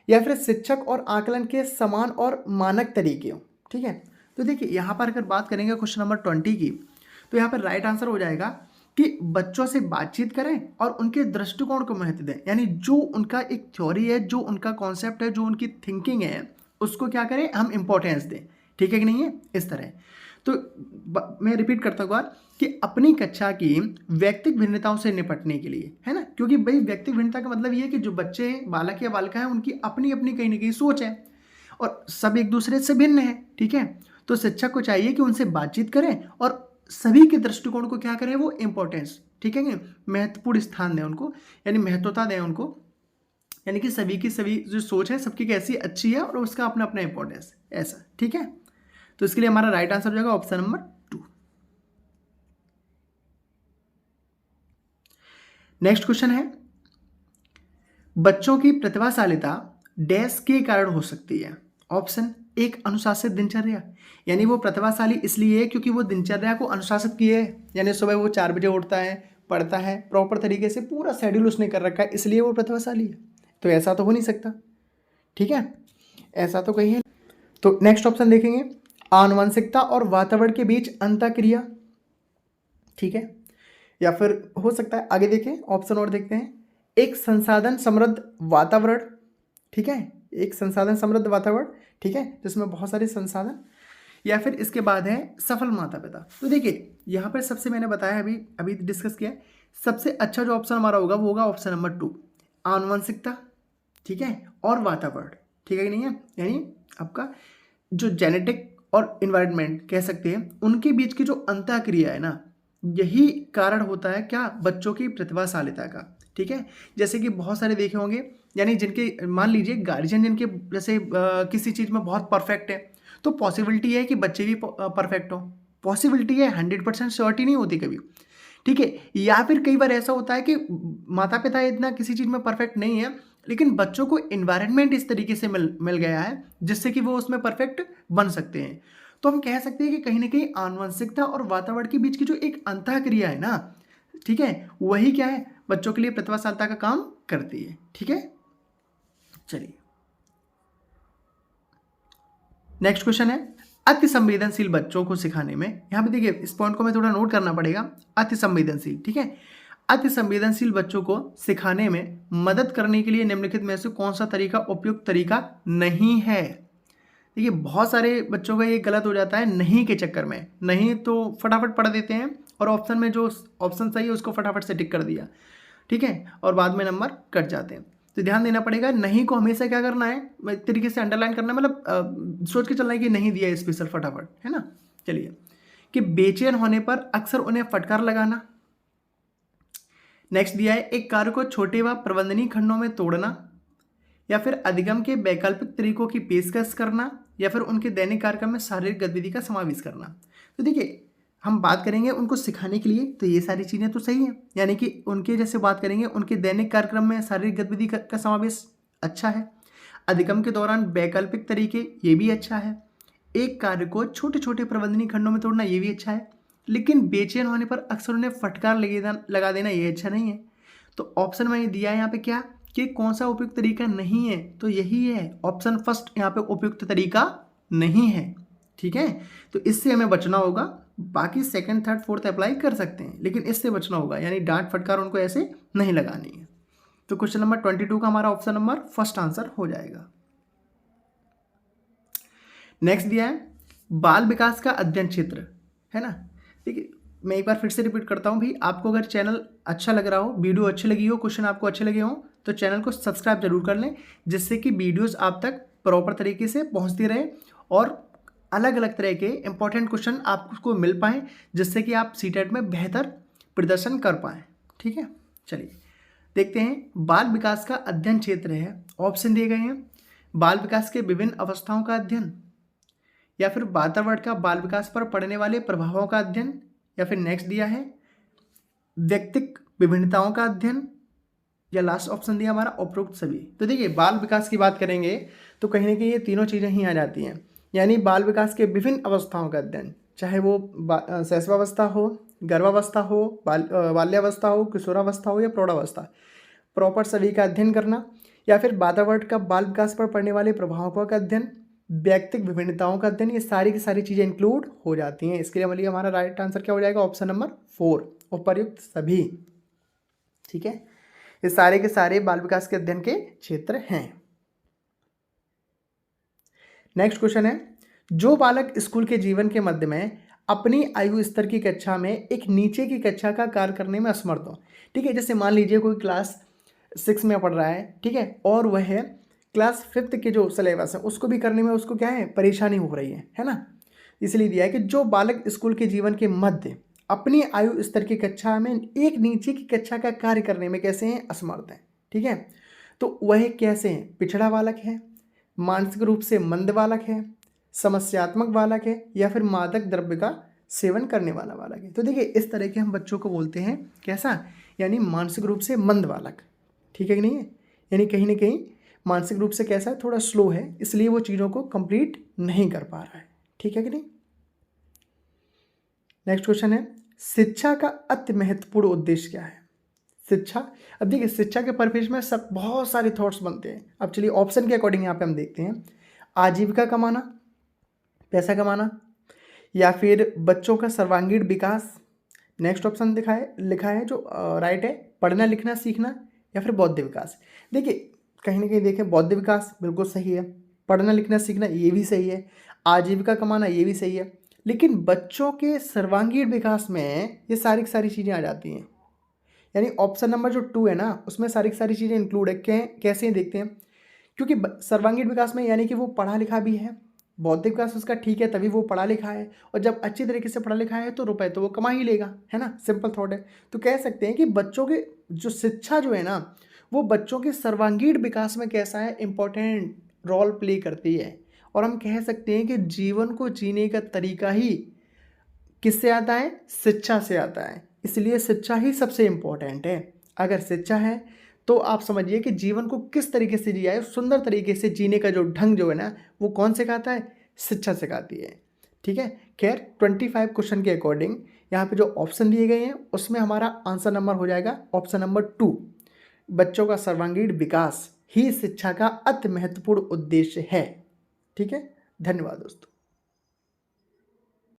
या फिर शिक्षक और आकलन के समान और मानक तरीके हो। ठीक है, तो देखिए यहाँ पर अगर बात करेंगे क्वेश्चन नंबर 20 की, तो यहाँ पर राइट आंसर हो जाएगा कि बच्चों से बातचीत करें और उनके दृष्टिकोण को महत्व दें। यानी जो उनका एक थ्योरी है, जो उनका कॉन्सेप्ट है, जो उनकी थिंकिंग है, उसको क्या करें, हम इंपॉर्टेंस दें। ठीक है कि नहीं है, इस तरह। तो मैं रिपीट करता हूँ कि अपनी कक्षा की व्यक्तिगत भिन्नताओं से निपटने के लिए, है ना, क्योंकि भाई व्यक्तिगत भिन्नता का मतलब ये है कि जो बच्चे बालक या बालिका है उनकी अपनी अपनी कहीं ना कहीं सोच है और सब एक दूसरे से भिन्न है। ठीक है, तो शिक्षक को चाहिए कि उनसे बातचीत करें और सभी के दृष्टिकोण को क्या करें, वो इंपॉर्टेंस, ठीक है, महत्वपूर्ण स्थान दें उनको, यानी महत्वता दें उनको, यानी कि सभी की सभी जो सोच है सबकी कैसी अच्छी है और उसका अपना अपना इंपॉर्टेंस ऐसा। ठीक है, तो इसके लिए हमारा राइट आंसर हो जाएगा ऑप्शन नंबर 2। नेक्स्ट क्वेश्चन है, बच्चों की प्रतिभाशालिता डैश के कारण हो सकती है। ऑप्शन 1, अनुशासित दिनचर्या, यानी वो प्रतिभाशाली इसलिए है क्योंकि वो दिनचर्या को अनुशासित किए है, यानी सुबह वो 4 बजे उठता है, पढ़ता है, प्रॉपर तरीके से पूरा शेड्यूल उसने कर रखा है, इसलिए वो प्रतिभाशाली है। तो ऐसा तो हो नहीं सकता। ठीक है, ऐसा तो कहीं है। तो नेक्स्ट ऑप्शन देखेंगे, आनुवंशिकता और वातावरण के बीच अंतःक्रिया। ठीक है, या फिर हो सकता है, आगे देखें ऑप्शन और देखते हैं, एक संसाधन समृद्ध वातावरण। ठीक है, एक संसाधन समृद्ध वातावरण, ठीक है, जिसमें बहुत सारे संसाधन, या फिर इसके बाद है सफल माता पिता। तो देखिए यहाँ पर सबसे मैंने बताया अभी डिस्कस किया, सबसे अच्छा जो ऑप्शन हमारा होगा वो होगा ऑप्शन नंबर 2, आनुवंशिकता, ठीक है, और वातावरण। ठीक है कि नहीं है, यानी आपका जो जेनेटिक और इन्वायरमेंट कह सकते हैं उनके बीच की जो अंतःक्रिया है ना, यही कारण होता है क्या, बच्चों की प्रतिभाशालिता का। ठीक है, जैसे कि बहुत सारे देखे होंगे, यानी जिनके मान लीजिए गार्जियन जिनके जैसे किसी चीज़ में बहुत परफेक्ट है, तो पॉसिबिलिटी है कि बच्चे भी परफेक्ट हो, पॉसिबिलिटी है, 100% श्योरिटी नहीं होती कभी। ठीक है, या फिर कई बार ऐसा होता है कि माता पिता इतना किसी चीज़ में परफेक्ट नहीं है, लेकिन बच्चों को इन्वायरमेंट इस तरीके से मिल गया है जिससे कि वो उसमें परफेक्ट बन सकते हैं। तो हम कह सकते हैं कि कहीं ना कहीं आनुवंशिकता और वातावरण के बीच की जो एक अंतःक्रिया है ना, ठीक है, वही क्या है, बच्चों के लिए प्रतिभाशालिता का काम करती है। ठीक है, चलिए नेक्स्ट क्वेश्चन है, अति संवेदनशील बच्चों को सिखाने में, यहाँ पे देखिए इस पॉइंट को मैं थोड़ा नोट करना पड़ेगा, अति संवेदनशील। ठीक है, अति संवेदनशील बच्चों को सिखाने में मदद करने के लिए निम्नलिखित में से कौन सा तरीका उपयुक्त तरीका नहीं है। देखिए बहुत सारे बच्चों का ये गलत हो जाता है, नहीं के चक्कर में, नहीं तो फटाफट पढ़ देते हैं और ऑप्शन में जो ऑप्शन सही है उसको फटाफट से टिक कर दिया। ठीक है, और बाद में नंबर कट जाते हैं। तो ध्यान देना पड़ेगा, नहीं को हमेशा क्या करना है, एक तरीके से अंडरलाइन करना है, मतलब सोच के चलना है कि नहीं दिया है स्पेशल फटाफट, है ना। चलिए, कि बेचैन होने पर अक्सर उन्हें फटकार लगाना। नेक्स्ट दिया है, एक कार्य को छोटे व प्रबंधनीय खंडों में तोड़ना, या फिर अधिगम के वैकल्पिक तरीकों की पेशकश करना, या फिर उनके दैनिक कार्यक्रम में शारीरिक गतिविधि का समावेश करना। तो देखिए हम बात करेंगे उनको सिखाने के लिए, तो ये सारी चीज़ें तो सही हैं, यानी कि उनके जैसे बात करेंगे उनके दैनिक कार्यक्रम में शारीरिक गतिविधि का समावेश अच्छा है, अधिगम के दौरान वैकल्पिक तरीके ये भी अच्छा है, एक कार्य को छोटे छोटे प्रबंधनीय खंडों में तोड़ना ये भी अच्छा है, लेकिन बेचैन होने पर अक्सर उन्हें फटकार लगा देना ये अच्छा नहीं है। तो ऑप्शन में दिया है यहाँ पे क्या, कि कौन सा उपयुक्त तरीका नहीं है, तो यही है ऑप्शन फर्स्ट, यहाँ पे उपयुक्त तरीका नहीं है। ठीक है, तो इससे हमें बचना होगा, बाकी सेकंड थर्ड फोर्थ अप्लाई कर सकते हैं, लेकिन इससे बचना होगा, यानी डांट फटकार उनको ऐसे नहीं लगानी है। तो क्वेश्चन नंबर 22 का हमारा ऑप्शन नंबर फर्स्ट आंसर हो जाएगा। नेक्स्ट दिया है, बाल विकास का अध्ययन क्षेत्र, है ना। देखिए मैं एक बार फिर से रिपीट करता हूँ, भाई आपको अगर चैनल अच्छा लग रहा हो, वीडियो अच्छी लगी हो, क्वेश्चन आपको अच्छे लगे हो, तो चैनल को सब्सक्राइब जरूर कर लें, जिससे कि वीडियोस आप तक प्रॉपर तरीके से पहुँचती रहे और अलग अलग तरह के इंपॉर्टेंट क्वेश्चन आपको मिल पाएँ, जिससे कि आप सीटेट में बेहतर प्रदर्शन कर पाएँ। ठीक है, चलिए देखते हैं, बाल विकास का अध्ययन क्षेत्र है, ऑप्शन दिए गए हैं, बाल विकास के विभिन्न अवस्थाओं का अध्ययन, या फिर वातावरण का बाल विकास पर पड़ने वाले प्रभावों का अध्ययन, या फिर नेक्स्ट दिया है व्यक्तिक विभिन्नताओं का अध्ययन, या लास्ट ऑप्शन दिया हमारा उपरोक्त सभी। तो देखिए बाल विकास की बात करेंगे तो कहीं ना कहीं ये तीनों चीज़ें ही आ जाती हैं, यानी बाल विकास के विभिन्न अवस्थाओं का अध्ययन, चाहे वो शैशवावस्था हो, गर्भावस्था हो, बाल्यावस्था हो, किशोरावस्था हो या प्रौढ़ावस्था, प्रॉपर सभी का अध्ययन करना, या फिर वातावरण का बाल विकास पर पड़ने वाले प्रभावों का अध्ययन, व्यक्तिक विभिन्नताओं का अध्ययन, ये सारी की सारी चीज़ें इंक्लूड हो जाती हैं। इसके लिए हमारे हमारा राइट आंसर क्या हो जाएगा, ऑप्शन नंबर 4 उपर्युक्त सभी। ठीक है, ये सारे के सारे बाल विकास के अध्ययन के क्षेत्र हैं। नेक्स्ट क्वेश्चन है, जो बालक स्कूल के जीवन के मध्य में अपनी आयु स्तर की कक्षा में एक नीचे की कक्षा का कार्य करने में असमर्थ हो। ठीक है, जैसे मान लीजिए कोई क्लास 6 में पढ़ रहा है, ठीक है, और वह क्लास 5th के जो सिलेबस है उसको भी करने में उसको क्या है, परेशानी हो रही है ना। इसलिए दिया है कि जो बालक स्कूल के जीवन के मध्य अपनी आयु स्तर की कक्षा में एक नीचे की कक्षा का कार्य करने में कैसे हैं, असमर्थ हैं। ठीक है, तो वह कैसे हैं, पिछड़ा बालक है, मानसिक रूप से मंद बालक है, समस्यात्मक बालक है, या फिर मादक द्रव्य का सेवन करने वाला बालक है। तो देखिए इस तरह के हम बच्चों को बोलते हैं कैसा, यानी मानसिक रूप से मंद बालक। ठीक है कि नहीं है, यानी कहीं ना कहीं मानसिक रूप से कैसा है, थोड़ा स्लो है, इसलिए वो चीज़ों को कंप्लीट नहीं कर पा रहा है। ठीक है कि नहीं। नेक्स्ट क्वेश्चन है, शिक्षा का अति महत्वपूर्ण उद्देश्य क्या है। शिक्षा, अब देखिए शिक्षा के परिपेक्ष में सब बहुत सारे थॉट्स बनते हैं। अब चलिए ऑप्शन के अकॉर्डिंग यहाँ पे हम देखते हैं, आजीविका कमाना, पैसा कमाना, या फिर बच्चों का सर्वांगीण विकास। नेक्स्ट ऑप्शन लिखा है जो राइट है, पढ़ना लिखना सीखना, या फिर बौद्ध विकास। देखिए कहीं ना कहीं देखें, बौद्ध विकास बिल्कुल सही है, पढ़ना लिखना सीखना ये भी सही है, आजीविका कमाना ये भी सही है, लेकिन बच्चों के सर्वांगीण विकास में ये सारी की सारी चीज़ें आ जाती हैं। यानी ऑप्शन नंबर जो 2 है ना, उसमें सारी की सारी चीज़ें इंक्लूड है। कैसे देखते हैं, क्योंकि सर्वांगीण विकास में यानी कि वो पढ़ा लिखा भी है, बौद्धिक विकास उसका ठीक है तभी वो पढ़ा लिखा है, और जब अच्छी तरीके से पढ़ा लिखा है तो रुपए तो वो कमा ही लेगा, है ना, सिंपल थॉट है। तो कह सकते हैं कि बच्चों के जो शिक्षा जो है ना, वो बच्चों के सर्वांगीण विकास में कैसा है, इंपॉर्टेंट रोल प्ले करती है। और हम कह सकते हैं कि जीवन को जीने का तरीका ही किससे आता है, शिक्षा से आता है, इसलिए शिक्षा ही सबसे इम्पोर्टेंट है। अगर शिक्षा है तो आप समझिए कि जीवन को किस तरीके से जिया है, सुंदर तरीके से जीने का जो ढंग जो है ना, वो कौन सिखाता है, शिक्षा सिखाती है। ठीक है, खैर 25 क्वेश्चन के अकॉर्डिंग यहाँ पे जो ऑप्शन दिए गए हैं उसमें हमारा आंसर नंबर हो जाएगा ऑप्शन नंबर 2, बच्चों का सर्वांगीण विकास ही शिक्षा का अति महत्वपूर्ण उद्देश्य है। ठीक है, धन्यवाद दोस्तों।